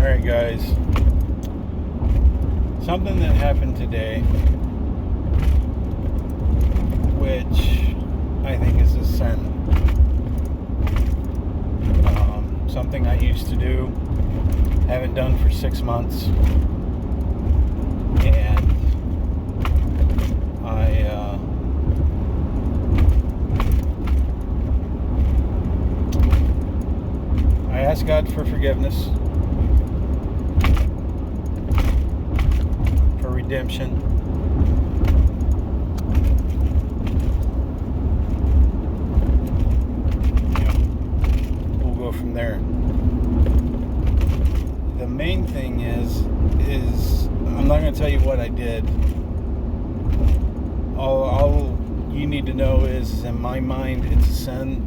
Alright guys, something that happened today, which I think is a sin. Something I used to do, haven't done for 6 months, and I asked God for forgiveness, for redemption. We'll go from there. The main thing is I'm not going to tell you what I did. All you need to know is in my mind it's a sin,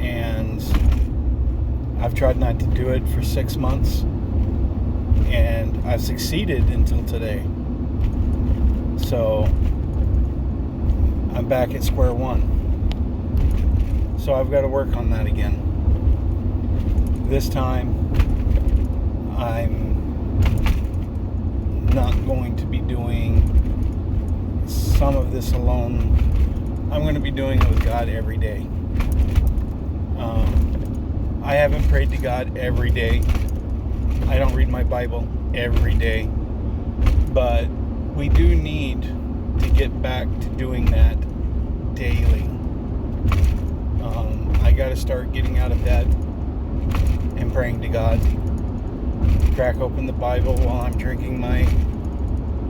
and I've tried not to do it for 6 months, and I've succeeded until today. So I'm back at square one. So I've got to work on that again. This time I'm not going to be doing some of this alone. I'm going to be doing it with God every day. I haven't prayed to God every day. I don't read my Bible every day. But we do need to get back to doing that daily. I got to start getting out of bed and praying to God. Crack open the Bible while I'm drinking my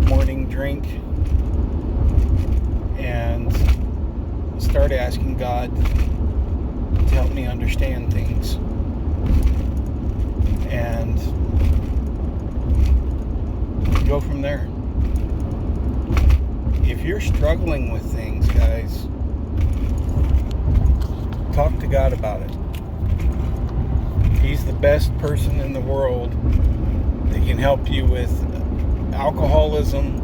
morning drink and start asking God to help me understand things. And go from there. If you're struggling with things, guys, talk to God about it. He's the best person in the world that can help you with alcoholism,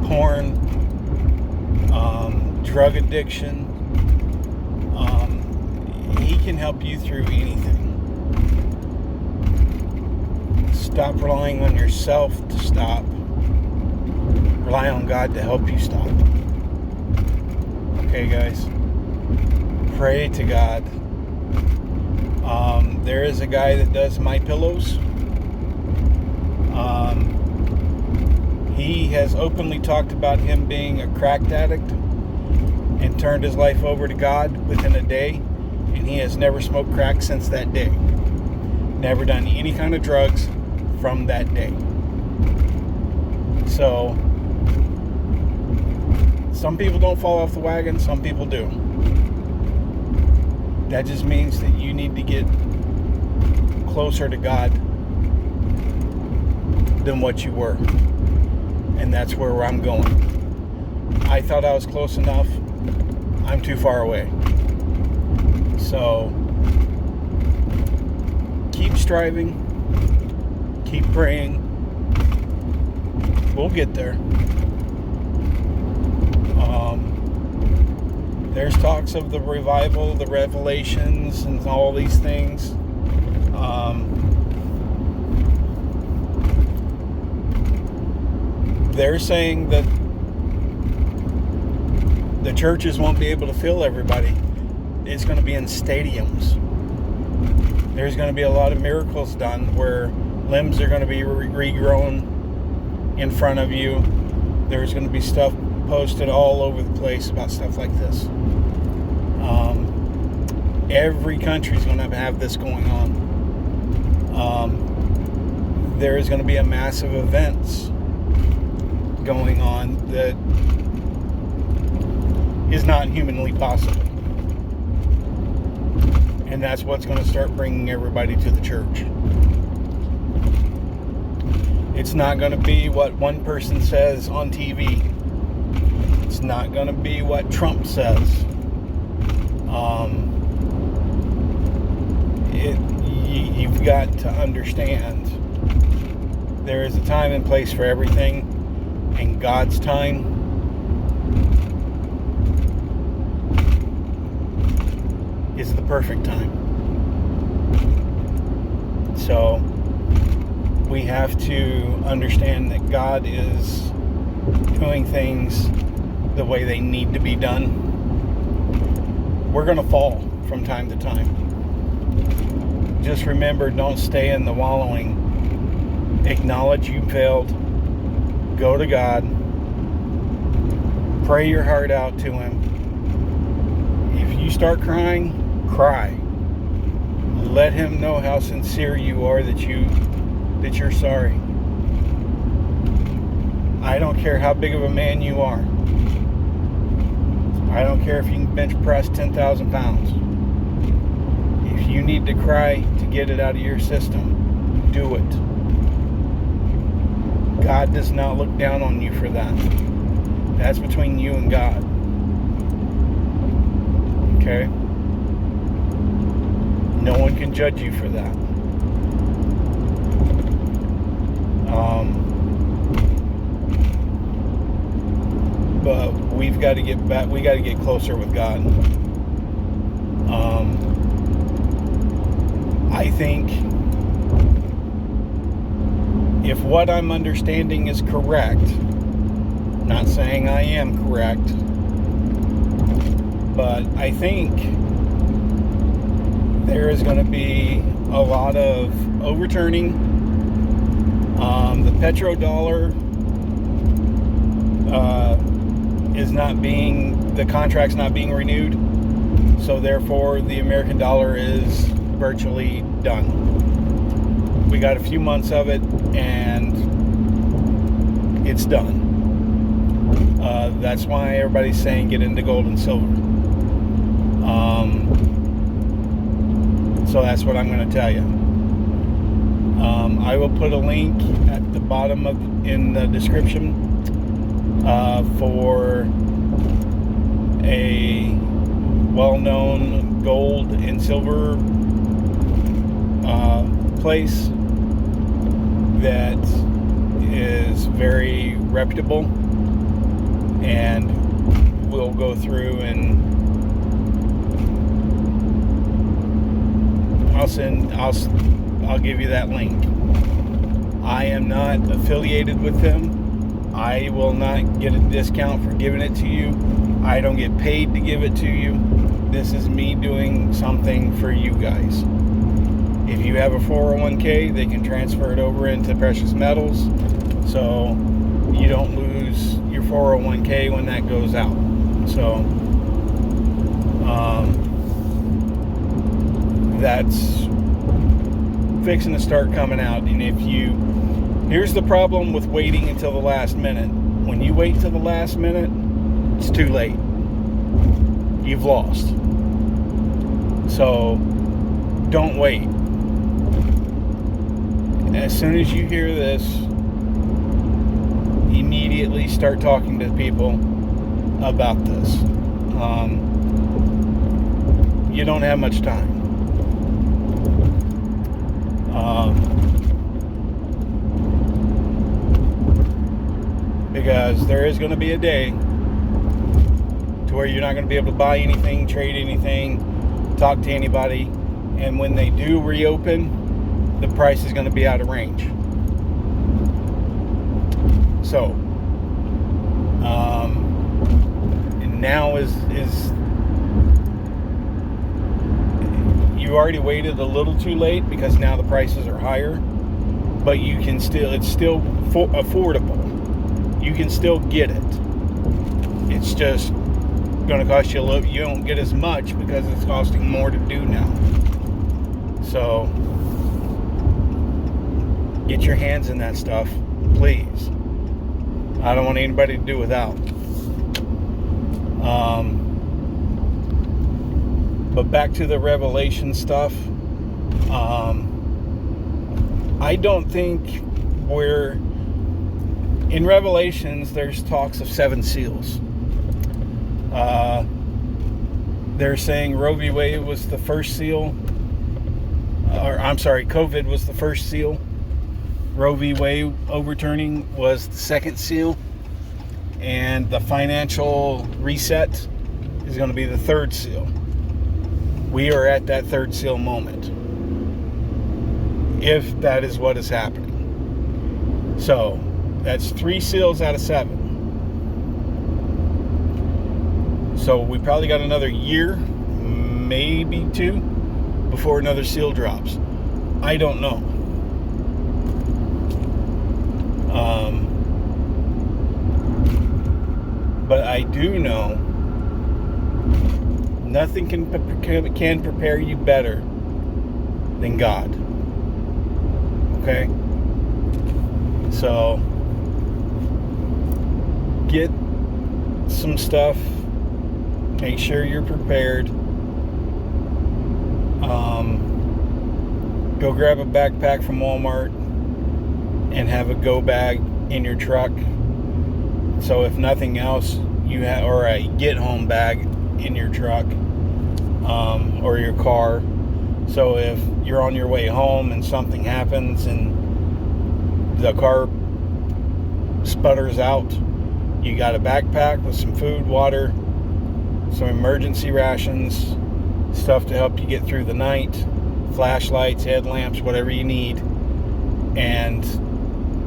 porn, drug addiction. He can help you through anything. Stop relying on yourself to stop. Rely on God to help you stop. Okay, guys? Pray to God. There is a guy that does my pillows. He has openly talked about him being a crack addict and turned his life over to God within a day, and he has never smoked crack since that day. Never done any kind of drugs from that day. So some people don't fall off the wagon, some people do. That just means that you need to get closer to God than what you were. And that's where I'm going. I thought I was close enough. I'm too far away. So keep striving. Keep praying. We'll get there. There's talks of the revival, the revelations, and all these things. They're saying that the churches won't be able to fill everybody. It's going to be in stadiums. There's going to be a lot of miracles done where limbs are going to be regrown in front of you. There's going to be stuff posted all over the place about stuff like this. Every country's going to have this going on. There is going to be a massive events going on that is not humanly possible. And that's what's going to start bringing everybody to the church. It's not going to be what one person says on TV. It's not going to be what Trump says. You've got to understand there is a time and place for everything, and God's time is the perfect time. So we have to understand that God is doing things the way they need to be done. We're going to fall from time to time. Just remember, don't stay in the wallowing. Acknowledge you failed. Go to God. Pray your heart out to Him. If you start crying, cry. Let Him know how sincere you are, that you're sorry. I don't care how big of a man you are. I don't care if you can bench press 10,000 pounds. If you need to cry to get it out of your system, do it. God does not look down on you for that. That's between you and God. Okay? No one can judge you for that. But we've got to get back. We got to get closer with God. I think if what I'm understanding is correct, not saying I am correct, but I think there is going to be a lot of overturning. The petrodollar the contract's not being renewed, so therefore the American dollar is virtually done. We got a few months of it, and it's done. That's why everybody's saying get into gold and silver. So that's what I'm going to tell you. I will put a link at the bottom in the description for a well-known gold and silver place that is very reputable, and we'll go through and I'll give you that link. I am not affiliated with them. I will not get a discount for giving it to you. I don't get paid to give it to you. This is me doing something for you guys. If you have a 401k, they can transfer it over into precious metals, so you don't lose your 401k when that goes out. So that's fixing to start coming out. And here's the problem with waiting until the last minute. When you wait till the last minute, it's too late. You've lost. So don't wait. As soon as you hear this, immediately start talking to people about this. You don't have much time. Because there is going to be a day to where you're not going to be able to buy anything, trade anything, talk to anybody, and when they do reopen, the price is going to be out of range. So, and now is you already waited a little too late, because now the prices are higher, but it's still affordable. You can still get it. It's just going to cost you a little. You don't get as much because it's costing more to do now. So get your hands in that stuff, please. I don't want anybody to do without. But back to the Revelation stuff. I don't think in Revelations, there's talks of 7 seals. They're saying Roe v. Wade was the first seal. COVID was the first seal. Roe v. Wade overturning was the second seal. And the financial reset is going to be the third seal. We are at that third seal moment. if that is what is happening. So that's 3 seals out of 7. So we probably got another year, maybe 2, before another seal drops. I don't know. But I do know nothing can prepare you better than God. Okay? So get some stuff. Make sure you're prepared. Go grab a backpack from Walmart and have a go bag in your truck. So if nothing else, you have, or a get home bag in your truck, or your car. So if you're on your way home and something happens and the car sputters out, you got a backpack with some food, water, some emergency rations, stuff to help you get through the night, flashlights, headlamps, whatever you need, and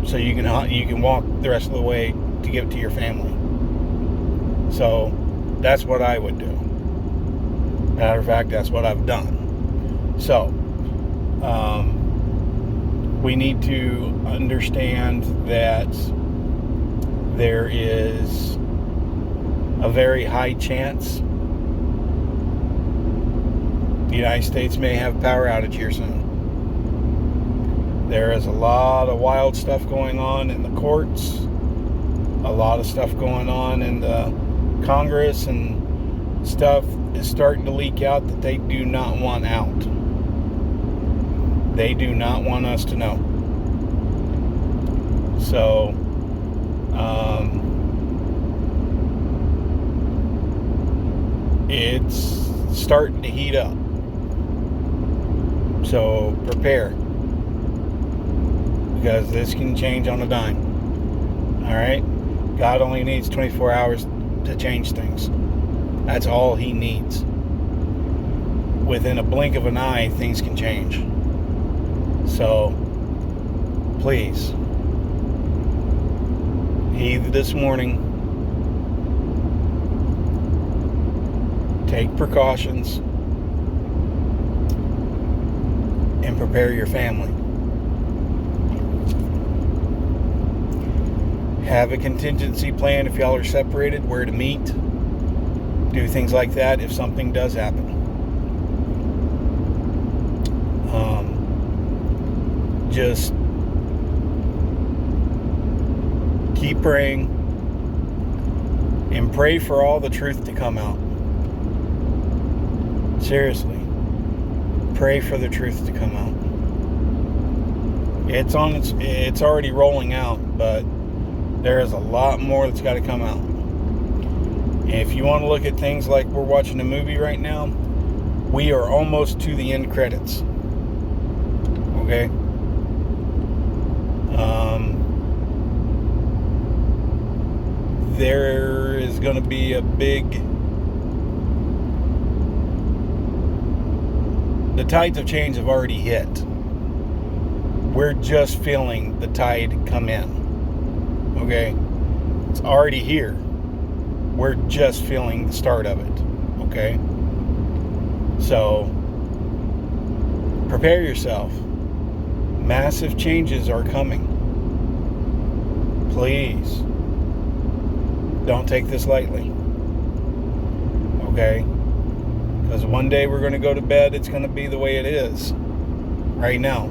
so you can walk the rest of the way to get to your family. So that's what I would do. Matter of fact, that's what I've done. So we need to understand that there is a very high chance the United States may have power outage here soon. There is a lot of wild stuff going on in the courts, a lot of stuff going on in the Congress, and stuff is starting to leak out that they do not want out. They do not want us to know. So, it's starting to heat up. So prepare, because this can change on a dime. Alright? God only needs 24 hours to change things. That's all He needs. Within a blink of an eye, things can change. So, please, heed this morning. Take precautions and prepare your family. Have a contingency plan if y'all are separated, where to meet, do things like that if something does happen. Just keep praying and pray for all the truth to come out. Seriously, pray for the truth to come out. It's already rolling out, but there is a lot more that's got to come out. And if you want to look at things like we're watching a movie right now, we are almost to the end credits. Okay? There is going to be a big... The tides of change have already hit. We're just feeling the tide come in. Okay? It's already here. We're just feeling the start of it. Okay? So, prepare yourself. Massive changes are coming. Please, don't take this lightly. Okay? Because one day we're going to go to bed, it's going to be the way it is. Right now.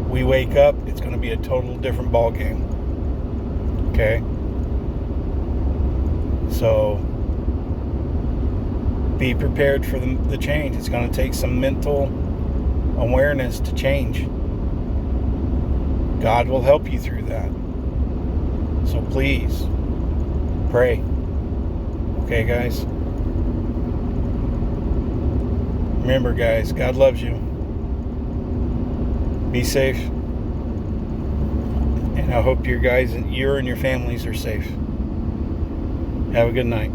We wake up, it's going to be a total different ball game. Okay? So, be prepared for the change. It's going to take some mental awareness to change. God will help you through that. So please, pray. Okay, guys? Remember, guys, God loves you. Be safe. And I hope you and your families are safe. Have a good night.